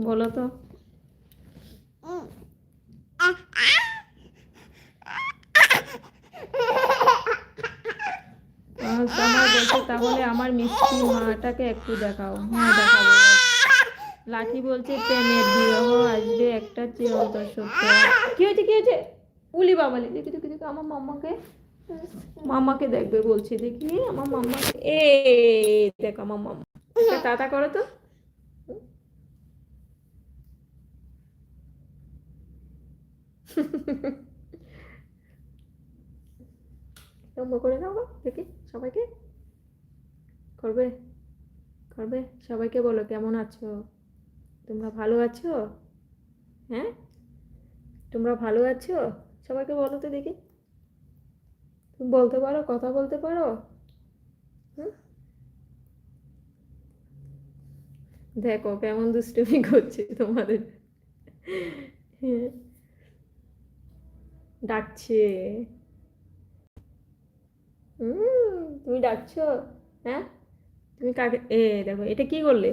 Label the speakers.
Speaker 1: বলো তো। আমার বলছে তাহলে আমার মিষ্টি মাটাকে একটু দেখাও। হ্যাঁ দেখাবো। লাঠি বলছে প্রেমের বিরহ আসবে একটা চিরন্তর সত্য। কি হয়েছে কি হয়েছে? উলি বাবালি, দেখি দেখি দেখি আমার মাম্মাকে, মাম্মাকে দেখবে বলছি, দেখি আমার মাম্মাকে। এ দেখো আমার মাম্মা, একটা টাটা করো তো। লম্বা করে দাও গো, দেখি সবাইকে। করবে করবে, সবাইকে বলো কেমন আছো, তোমরা ভালো আছো? হ্যাঁ, তোমরা ভালো আছো? সবাইকে বলো তো দেখি। তুমি বলতে পারো, কথা বলতে পারো? হুম? দেখো কেমন দুষ্টুমি করছে তোমাদের। হ্যাঁ, ডাকছে। তুমি ডাকছো? হ্যাঁ, তুমি কাকে? দেখো এটা কি করলে?